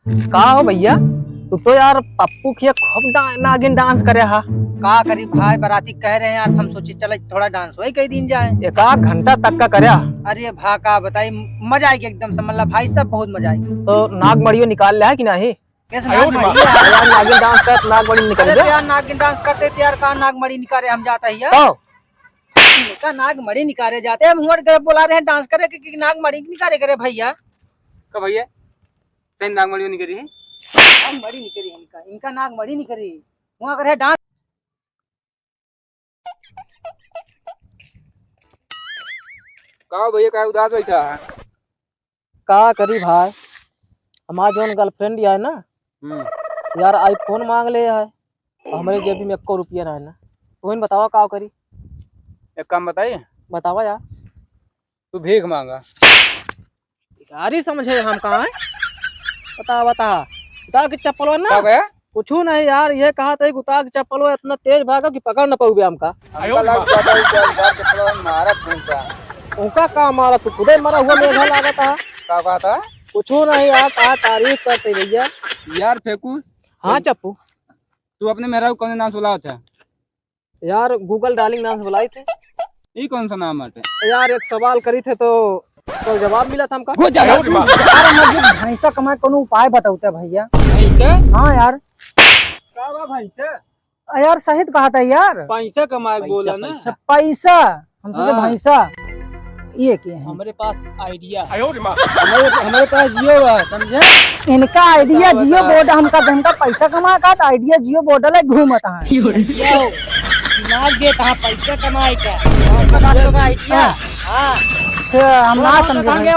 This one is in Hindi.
का हो भैया, तू तो यार पप्पू की खूब नागिन डांस करे हा। का करी भाई, बाराती कह रहे हैं यार, हम सोचे चल थोड़ा डांस वही कई दिन जाए। एक आध घंटा तक का करे। अरे भा का बताई, मजा आएगी एकदम से, मतलब भाई सब बहुत मजा आएगी। तो नाग मड़ियो निकाल ले है कि नहीं? कैसे नाग मड़ी है? यार नागिन डांस कर, नाग मड़ी निकल अरे दे। तो यार नागिन डांस करते थे यार, कहाँ नाग मड़ी निकाले हम जाता ही तो का नाग मड़ी निकाले जाते हैं, मुहर बोला रहे हैं डांस करे कि नाग मड़ी निकाले करे भैया। का भैया सही नागमणि नहीं करी है? नाग मड़ी निकली इनका नाग मड़ी निकली वहाँ करे डांस। का भैया का उदास बैठा? का करी भाई, हमारा जोन गर्लफ्रेंड है ना यार, आईफोन मांग ले है, हमारे जेब में 1 रुपया ना है ना। तुम बतावा का करी, एक काम बताइए, बतावा यार। तू भीख मांगा। यार ही समझे हम कहाँ है, बता बता उतार के चप्पल हो ना। क्या गया? कुछ नहीं यार, ये कहा था कि उतार के चप्पल हो, इतना तेज भागा कि पकड़ न पाऊगे हमका। मारा फूंका। उनका काम मारा, तू खुदे मरा हुआ मेघा लागा था। का कहा था? कुछ नहीं यार, कहा तारीफ करते भैया। यार फेंकू, हाँ चप्पू, तू अपने मेहरा को कौन नाम सुला था? यार गूगल डार्लिंग नाम से बुलाई थे। ये कौन सा नाम है? यार एक सवाल करी थे तो जवाब मिला था हमका। भैंसा कमाए कोनो उपाय बताते भैया। पैसे? हाँ यार, का बा पैसे? यार सहित कहा था यार, पैसे कमाए बोला ना। पैसा हम सोचे हाँ। भैंसा ये क्या है। हमारे पास आइडिया, हमारे पास जियो है, समझे? इनका आइडिया जियो बोर्ड हमका पैसा कमा का आइडिया जियो बोर्ड ले घूमता है। दिमाग दे कहाँ पैसा कमाए का। अच्छा हम ना समझे।